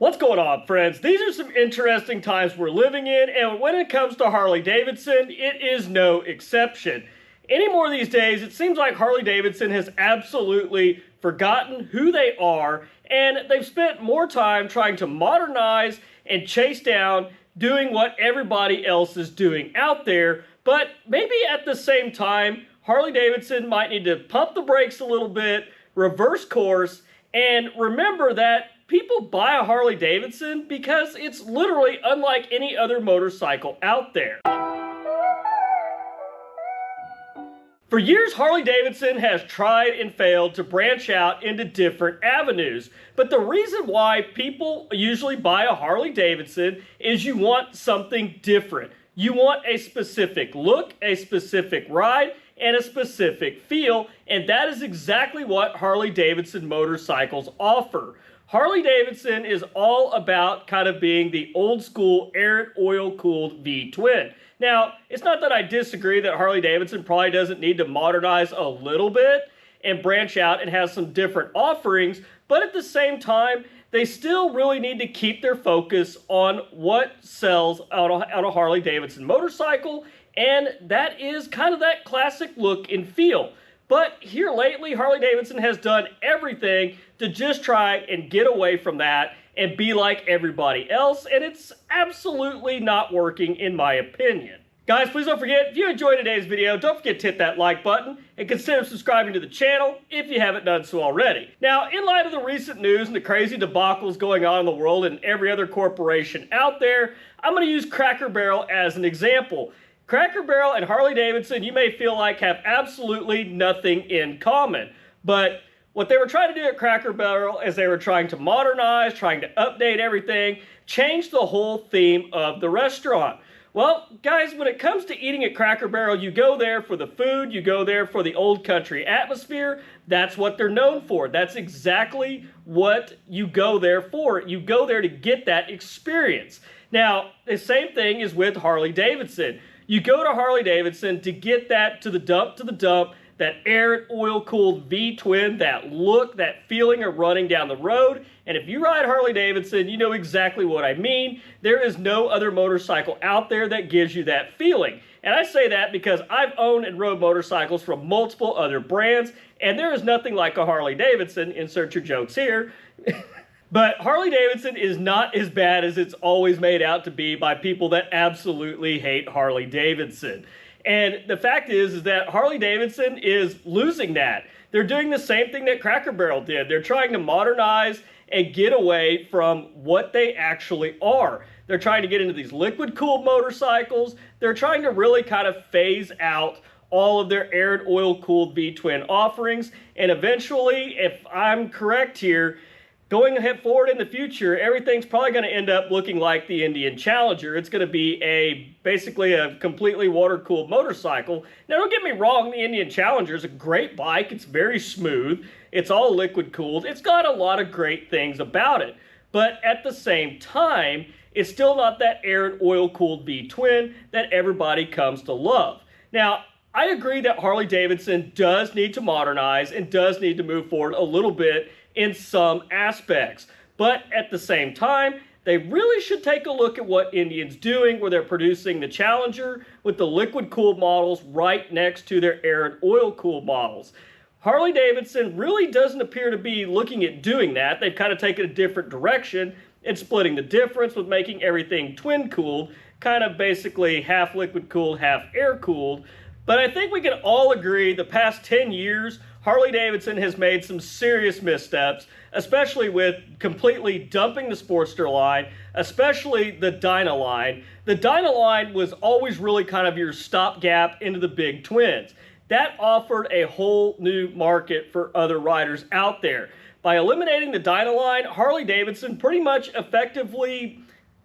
What's going on, friends? These are some interesting times we're living in, and when it comes to Harley-Davidson, it is no exception. Anymore these days, it seems like Harley-Davidson has absolutely forgotten who they are, and they've spent more time trying to modernize and chase down doing what everybody else is doing out there. But maybe at the same time, Harley-Davidson might need to pump the brakes a little bit, reverse course, and remember that people buy a Harley-Davidson because it's literally unlike any other motorcycle out there. For years, Harley-Davidson has tried and failed to branch out into different avenues. But the reason why people usually buy a Harley-Davidson is you want something different. You want a specific look, a specific ride, and a specific feel, and that is exactly what Harley-Davidson motorcycles offer. Harley-Davidson is all about kind of being the old school air and oil cooled V-twin. Now, it's not that I disagree that Harley-Davidson probably doesn't need to modernize a little bit and branch out and have some different offerings, but at the same time, they still really need to keep their focus on what sells on a Harley-Davidson motorcycle, and that is kind of that classic look and feel. But here lately, Harley-Davidson has done everything to just try and get away from that and be like everybody else, and it's absolutely not working in my opinion. Guys, please don't forget, if you enjoyed today's video, don't forget to hit that like button and consider subscribing to the channel if you haven't done so already. Now, in light of the recent news and the crazy debacles going on in the world and every other corporation out there, I'm going to use Cracker Barrel as an example. Cracker Barrel and Harley-Davidson, you may feel like, have absolutely nothing in common. But what they were trying to do at Cracker Barrel is they were trying to modernize, trying to update everything, change the whole theme of the restaurant. Well, guys, when it comes to eating at Cracker Barrel, you go there for the food, you go there for the old country atmosphere. That's what they're known for. That's exactly what you go there for. You go there to get that experience. Now, the same thing is with Harley-Davidson. You go to Harley-Davidson to get that to the dump, that air and oil cooled V-twin, that look, that feeling of running down the road. And if you ride Harley-Davidson, you know exactly what I mean. There is no other motorcycle out there that gives you that feeling. And I say that because I've owned and rode motorcycles from multiple other brands, and there is nothing like a Harley-Davidson, insert your jokes here. But Harley-Davidson is not as bad as it's always made out to be by people that absolutely hate Harley-Davidson. And the fact is that Harley-Davidson is losing that. They're doing the same thing that Cracker Barrel did. They're trying to modernize and get away from what they actually are. They're trying to get into these liquid-cooled motorcycles. They're trying to really kind of phase out all of their air and oil-cooled V-twin offerings. And eventually, if I'm correct here, going ahead forward in the future, everything's probably going to end up looking like the Indian Challenger. It's going to be basically a completely water-cooled motorcycle. Now, don't get me wrong, the Indian Challenger is a great bike. It's very smooth. It's all liquid-cooled. It's got a lot of great things about it. But at the same time, it's still not that air and oil-cooled V-twin that everybody comes to love. Now, I agree that Harley-Davidson does need to modernize and does need to move forward a little bit in some aspects. But at the same time, they really should take a look at what Indian's doing, where they're producing the Challenger with the liquid-cooled models right next to their air and oil-cooled models. Harley-Davidson really doesn't appear to be looking at doing that. They've kind of taken a different direction and splitting the difference with making everything twin-cooled, kind of basically half liquid-cooled, half air-cooled. But I think we can all agree the past 10 years, Harley-Davidson has made some serious missteps, especially with completely dumping the Sportster line, especially the Dyna line. The Dyna line was always really kind of your stopgap into the big twins. That offered a whole new market for other riders out there. By eliminating the Dyna line, Harley-Davidson pretty much effectively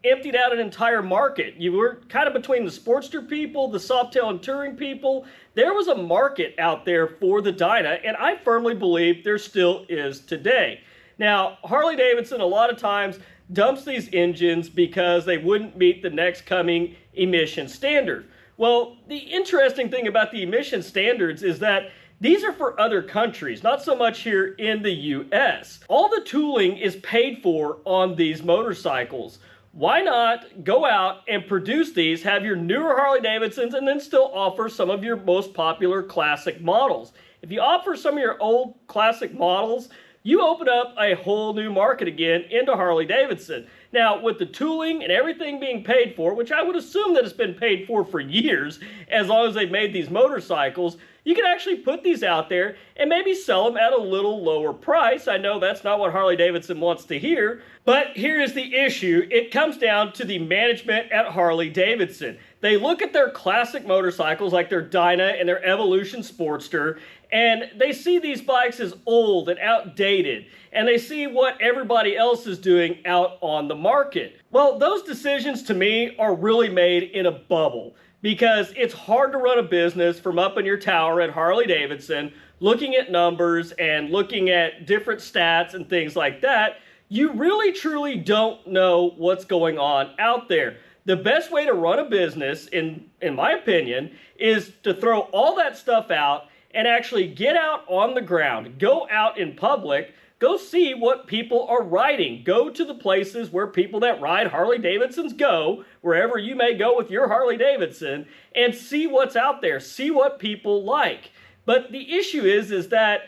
emptied out an entire market. You were kind of between the Sportster people, the Softail and Touring people. There was a market out there for the Dyna, and I firmly believe there still is today. Now, Harley-Davidson a lot of times dumps these engines because they wouldn't meet the next coming emission standard. Well, the interesting thing about the emission standards is that These are for other countries, not so much here in the US. All the tooling is paid for on these motorcycles. Why not go out and produce these, have your newer Harley-Davidsons, and then still offer some of your most popular classic models? If you offer some of your old classic models, you open up a whole new market again into Harley-Davidson. Now, with the tooling and everything being paid for, which I would assume that it's been paid for years, as long as they've made these motorcycles, you can actually put these out there and maybe sell them at a little lower price. I know that's not what Harley-Davidson wants to hear, but here is the issue. It comes down to the management at Harley-Davidson. They look at their classic motorcycles like their Dyna and their Evolution Sportster, and they see these bikes as old and outdated, and they see what everybody else is doing out on the market. Well, those decisions to me are really made in a bubble, because it's hard to run a business from up in your tower at Harley-Davidson, looking at numbers and looking at different stats and things like that. You really truly don't know what's going on out there. The best way to run a business, in my opinion, is to throw all that stuff out and actually get out on the ground, go out in public, go see what people are riding, go to the places where people that ride Harley-Davidsons go, wherever you may go with your Harley-Davidson, and see what's out there, see what people like. But the issue is that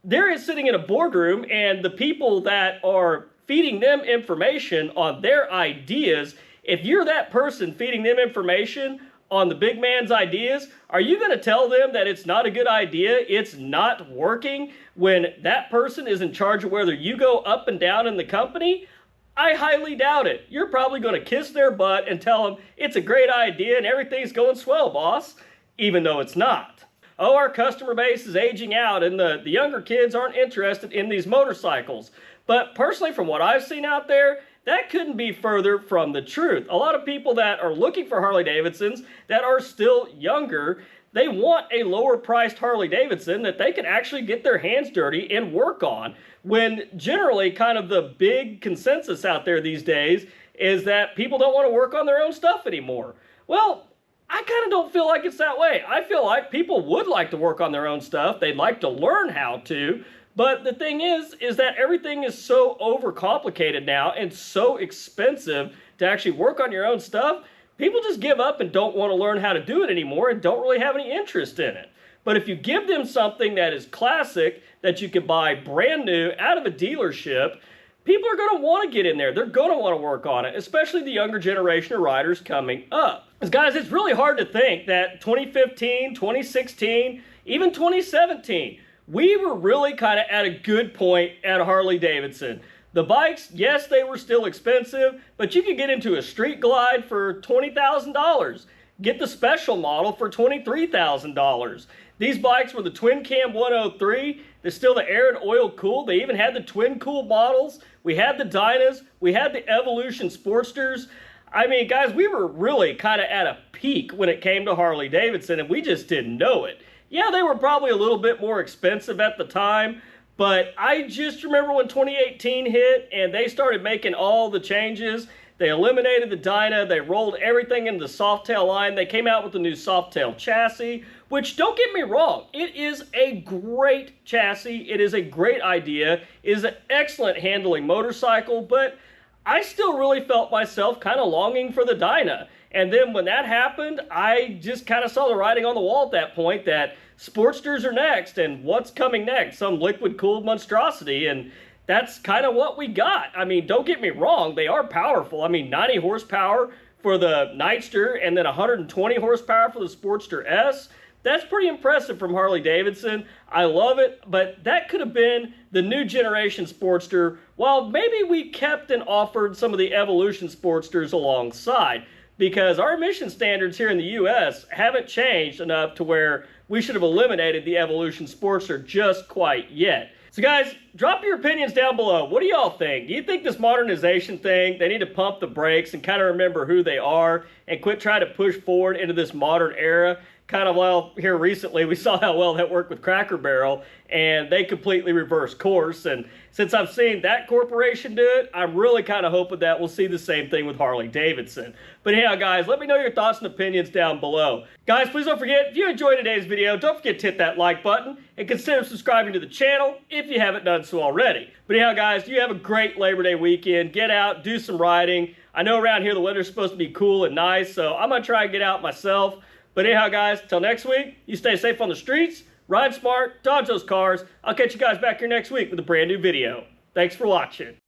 they're sitting in a boardroom, and the people that are feeding them information on their ideas, if you're that person feeding them information on the big man's ideas, are you going to tell them that it's not a good idea, it's not working, when that person is in charge of whether you go up and down in the company? I highly doubt it. You're probably going to kiss their butt and tell them it's a great idea and everything's going swell, boss, even though it's not. Oh, our customer base is aging out and the younger kids aren't interested in these motorcycles. But personally, from what I've seen out there, that couldn't be further from the truth. A lot of people that are looking for Harley-Davidsons that are still younger, they want a lower priced Harley-Davidson that they can actually get their hands dirty and work on, when generally kind of the big consensus out there these days is that people don't want to work on their own stuff anymore. Well, I kind of don't feel like it's that way. I feel like people would like to work on their own stuff. They'd like to learn how to. But the thing is that everything is so overcomplicated now and so expensive to actually work on your own stuff. People just give up and don't want to learn how to do it anymore and don't really have any interest in it. But if you give them something that is classic, that you can buy brand new out of a dealership, people are going to want to get in there. They're going to want to work on it, especially the younger generation of riders coming up. Because guys, it's really hard to think that 2015, 2016, even 2017, we were really kind of at a good point at Harley-Davidson. The bikes, yes, they were still expensive, but you could get into a Street Glide for $20,000. Get the special model for $23,000. These bikes were the Twin Cam 103. They're still the air and oil cooled. They even had the twin cool models. We had the Dynas. We had the Evolution Sportsters. I mean, guys, we were really kind of at a peak when it came to Harley-Davidson, and we just didn't know it. Yeah, they were probably a little bit more expensive at the time, but I just remember when 2018 hit and they started making all the changes. They eliminated the Dyna. They rolled everything into the Softail line. They came out with the new Softail chassis, which, don't get me wrong, it is a great chassis. It is a great idea. It is an excellent handling motorcycle, but I still really felt myself kind of longing for the Dyna. And then when that happened, I just kind of saw the writing on the wall at that point that Sportsters are next, and what's coming next? Some liquid-cooled monstrosity, and that's kind of what we got. I mean, don't get me wrong, they are powerful. I mean, 90 horsepower for the Nightster and then 120 horsepower for the Sportster S. That's pretty impressive from Harley-Davidson. I love it, but that could have been the new generation Sportster, while maybe we kept and offered some of the Evolution Sportsters alongside, because our emission standards here in the U.S. haven't changed enough to where we should have eliminated the Evolution Sportster just quite yet. So guys, drop your opinions down below. What do y'all think? Do you think this modernization thing, they need to pump the brakes and kind of remember who they are and quit trying to push forward into this modern era? kind of well here recently, we saw how well that worked with Cracker Barrel, and they completely reversed course. And since I've seen that corporation do it, I'm really kind of hoping that we'll see the same thing with Harley-Davidson. But anyhow, guys, let me know your thoughts and opinions down below. Guys, please don't forget, if you enjoyed today's video, don't forget to hit that like button and consider subscribing to the channel if you haven't done so already. But anyhow, guys, you have a great Labor Day weekend. Get out, do some riding. I know around here the weather's supposed to be cool and nice, so I'm going to try and get out myself. But anyhow, guys, till next week, you stay safe on the streets, ride smart, dodge those cars. I'll catch you guys back here next week with a brand new video. Thanks for watching.